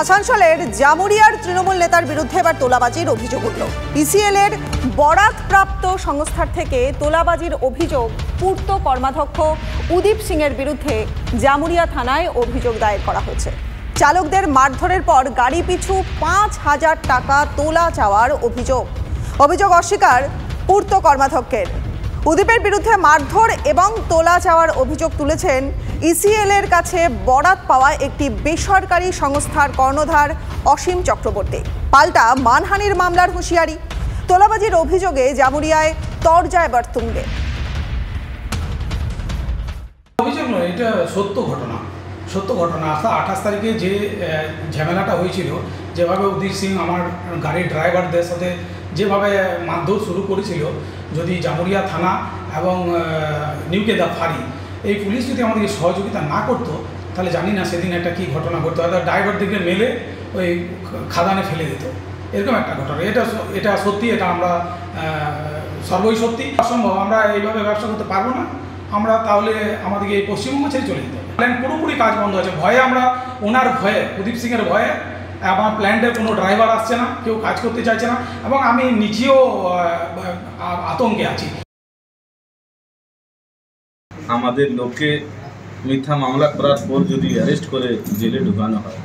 আসানসোলের জামুরিয়ার তৃণমূল নেতার বিরুদ্ধে এবার তোলাবাজির অভিযোগ উঠল। ইসিএল এর বরাতপ্রাপ্ত সংস্থার থেকে তোলাবাজির অভিযোগ পূর্ত কর্মাধ্যক্ষ উদীপ সিং এর বিরুদ্ধে জামুরিয়া থানায় অভিযোগ দায়ের করা হয়েছে। চালকদের মারধরের পর গাড়ি পিছু ৫,০০০ টাকা তোলা চাওয়ার অভিযোগ অস্বীকার পূর্ত কর্মাধ্যক্ষের। উদীপের বিরুদ্ধে মারধর এবং তোলা চাওয়ার অভিযোগ তুলেছেন ইসিএল এর কাছে বরাত পাওয়া একটি বেসরকারি সংস্থার কর্ণধার অসীম চক্রবর্তী। পাল্টা মানহানির মামলার হুঁশিয়ারি। তোলাবাজির অভিযোগে জামুরিয়ায় তরজা এবার তুঙ্গে। অভিযোগ নয়, এটা সত্য ঘটনা। 28 তারিখে যে ঝামেলাটা হয়েছিল, যেভাবে উদীপ সিং আমার গাড়ির ড্রাইভারদের সাথে যেভাবে মারধর শুরু করেছিল, যদি জামুরিয়া থানা এবং নিউকেদা ফাঁড়ি এই পুলিশ যদি আমাদেরকে সহযোগিতা না করতো, তাহলে জানি না সেদিন একটা কী ঘটনা ঘটতো। হয়তো ড্রাইভারদেরকে মেলে ওই খাদানে ফেলে দিত, এরকম একটা ঘটনা। এটা সত্যি, এটা আমরা সর্বই সত্যি। অসম্ভব, আমরা এইভাবে ব্যবসা করতে পারবো না। আমরা তাহলে আমাদেরকে এই পশ্চিমবঙ্গ ছেড়ে চলে যেতে হবে। প্ল্যান্ট পুরোপুরি কাজ বন্ধ আছে, ভয়ে আমরা ওনার ভয়ে, উদীপ সিংয়ের ভয়ে আমার প্ল্যান্টের কোনো ড্রাইভার আসছে না, কেউ কাজ করতে চাইছে না, এবং আমি নিজেও আতঙ্কে আছি। আমাদের লোককে মিথ্যা মামলা করার পর যদি অ্যারেস্ট করে জেলে ঢুকানো হয়,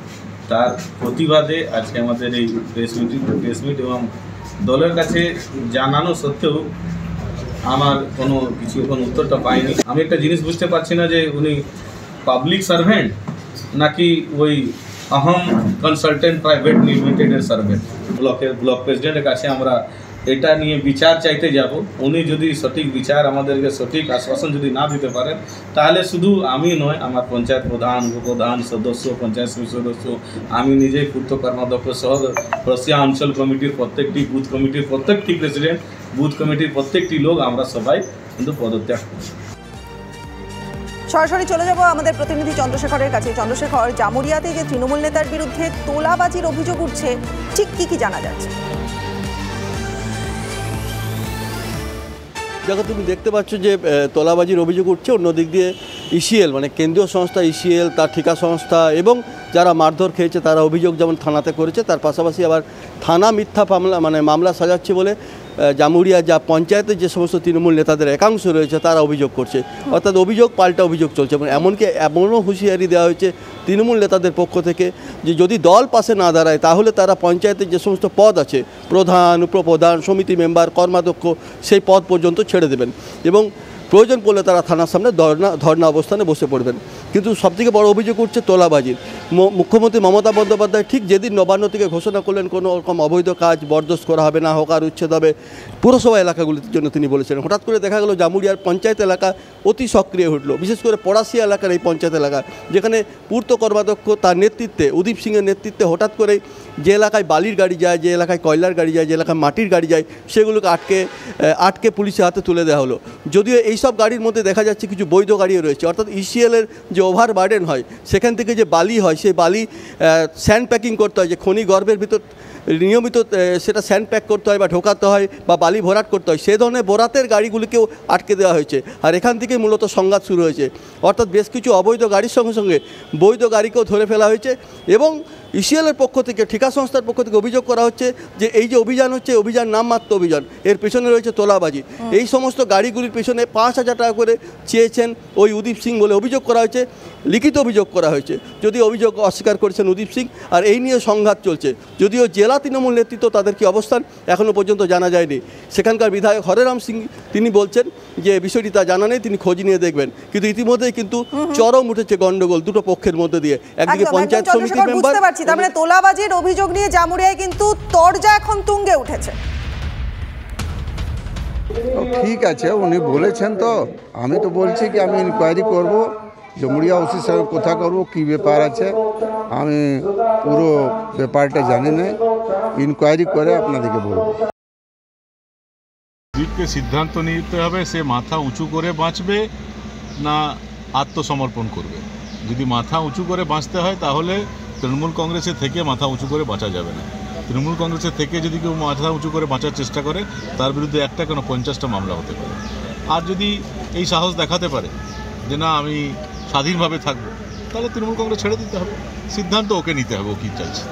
তার প্রতিবাদে আজকে আমাদের এই প্রেস মিট এবং দলের কাছে জানানো সত্ত্বেও আমার কোনো উত্তরটা পাইনি। আমি একটা জিনিস বুঝতে পারছি না যে উনি পাবলিক সার্ভেন্ট নাকি ওই আহম কনসালটেন্ট প্রাইভেট লিমিটেডের সার্ভেন্ট। ব্লক প্রেসিডেন্টের কাছে আমরা এটা নিয়ে বিচার চাইতে যাব। উনি যদি সঠিক বিচার, আমাদেরকে সঠিক আশ্বাসন যদি না দিতে পারেন, তাহলে শুধু আমি নয়, আমার পঞ্চায়েত প্রধান, উপপ্রধান, সদস্য, পঞ্চায়েত সমিতি সদস্য, আমি নিজেই পূর্ত কর্মাধ্যক্ষ সহ রসিয়া অঞ্চল কমিটির প্রত্যেকটি বুথ কমিটির প্রত্যেকটি প্রেসিডেন্ট, বুথ কমিটির প্রত্যেকটি লোক, আমরা সবাই কিন্তু পদত্যাগ করছি। সরাসরি চলে যাব আমাদের প্রতিনিধি চন্দ্রশেখরের কাছে। চন্দ্রশেখর, জামুরিয়াতে যে তৃণমূল নেতার বিরুদ্ধে তোলাবাজির অভিযোগ উঠছে, ঠিক কি জানা যাচ্ছে? দেখো, তুমি দেখতে পাচ্ছ যে তোলাবাজির অভিযোগ উঠছে। অন্যদিক দিয়ে ইসিএল মানে কেন্দ্রীয় সংস্থা ইসিএল, তার ঠিকা সংস্থা এবং যারা মারধর খেয়েছে তারা অভিযোগ যেমন থানাতে করেছে, তার পাশাপাশি আবার থানা মিথ্যা মামলা সাজাচ্ছে বলে জামুরিয়া যা পঞ্চায়েতের যে সমস্ত তৃণমূল নেতাদের একাংশ রয়েছে তারা অভিযোগ করছে। অর্থাৎ অভিযোগ পাল্টা অভিযোগ চলছে। এবং এমনও হুঁশিয়ারি দেওয়া হয়েছে তৃণমূল নেতাদের পক্ষ থেকে যে যদি দল পাশে না দাঁড়ায়, তাহলে তারা পঞ্চায়েতের যে সমস্ত পদ আছে, প্রধান, উপপ্রধান, সমিতি মেম্বার, কর্মাধ্যক্ষ, সেই পদ পর্যন্ত ছেড়ে দেবেন এবং প্রয়োজন পড়লে তারা থানার সামনে ধর্ণা অবস্থানে বসে পড়বেন। কিন্তু সবথেকে বড় অভিযোগ উঠছে তোলাবাজির। মুখ্যমন্ত্রী মমতা বন্দ্যোপাধ্যায় ঠিক যেদিন নবান্ন থেকে ঘোষণা করলেন কোনো রকম অবৈধ কাজ বরদাস্ত করা হবে না, হকার উচ্ছেদ হবে পুরসভা এলাকাগুলির জন্য তিনি বলেছিলেন, হঠাৎ করে দেখা গেল জামুরিয়ার পঞ্চায়েত এলাকা অতি সক্রিয় উঠল। বিশেষ করে পড়াশিয়া এলাকার এই পঞ্চায়েত এলাকা, যেখানে পূর্ত কর্মাধ্যক্ষ তার নেতৃত্বে, উদীপ সিংয়ের নেতৃত্বে হঠাৎ করেই যে এলাকায় বালির গাড়ি যায়, যে এলাকায় কয়লার গাড়ি যায়, যে এলাকায় মাটির গাড়ি যায়, সেগুলোকে আটকে পুলিশের হাতে তুলে দেওয়া হলো। যদিও এইসব গাড়ির মধ্যে দেখা যাচ্ছে কিছু বৈধ গাড়িও রয়েছে। অর্থাৎ ইসিএলের যে ওভারবার্ডেন হয়, সেখান থেকে যে বালি হয়, সেই বালি স্যান্ড প্যাকিং করতে হয়, যে খনি গর্ভের ভিতর নিয়মিত সেটা স্যান্ড প্যাক করতে হয় বা ঢোকাতে হয় বা বালি ভরাট করতে হয়, সেই ধরনের বরাতের গাড়িগুলিকেও আটকে দেওয়া হয়েছে। আর এখান থেকে মূলত সংঘাত শুরু হয়েছে। অর্থাৎ বেশ কিছু অবৈধ গাড়ির সঙ্গে সঙ্গে বৈধ গাড়িকেও ধরে ফেলা হয়েছে এবং ইসিএলের পক্ষ থেকে, ঠিকা সংস্থার পক্ষ থেকে অভিযোগ করা হচ্ছে যে এই যে অভিযান হচ্ছে, অভিযান নামমাত্র অভিযান, এর পেছনে রয়েছে তোলাবাজি। এই সমস্ত গাড়িগুলির পেছনে ৫,০০০ টাকা করে চেয়েছেন ওই উদীপ সিং বলে অভিযোগ করা হয়েছে, লিখিত অভিযোগ করা হয়েছে। যদিও অভিযোগ অস্বীকার করেছেন উদীপ সিং। আর এই নিয়ে সংঘাত চলছে। যদিও জেলা তৃণমূল নেতৃত্ব তাদের কি অবস্থান এখনও পর্যন্ত জানা যায়নি। সেখানকার বিধায়ক হরেরাম সিং তিনি বলছেন যে বিষয়টি তা জানা নেই, তিনি খোঁজ নিয়ে দেখবেন। কিন্তু ইতিমধ্যেই কিন্তু চরম উঠেছে গন্ডগোল দুটো পক্ষের মধ্যে দিয়ে। একদিকে পঞ্চায়েত সমিতির মেম্বার, তার মানে তোলাবাজির অভিযোগ নিয়ে জামুরিয়ায় কিন্তু তরজা এখন তুঙ্গে উঠেছে। ঠিক আছে, উনি বলেছেন, তো আমি তো বলছি কি আমি ইনকোয়ারি করব, জামুরিয়া ওসির সঙ্গে কথা করব, কী ব্যাপার আছে আমি পুরো ব্যাপারটা জানি না, ইনকোয়ারি করে আপনাদেরকে বলবো। দিককে সিদ্ধান্ত নিতে হবে, সে মাথা উঁচু করে বাঁচবে না আত্মসমর্পণ করবে। যদি মাথা উঁচু করে বাঁচতে হয়, তাহলে তৃণমূল কংগ্রেসের থেকে মাথা উঁচু করে বাঁচা যাবে না। তৃণমূল কংগ্রেসের থেকে যদি কেউ মাথা উঁচু করে বাঁচার চেষ্টা করে, তার বিরুদ্ধে একটা কেন 50টা মামলা হতে পারে। আর যদি এই সাহস দেখাতে পারে যে না আমি স্বাধীনভাবে থাকবো, তাহলে তৃণমূল কংগ্রেস ছেড়ে দিতে হবে, সিদ্ধান্ত ওকে নিতে হবে ও কী চাইছে।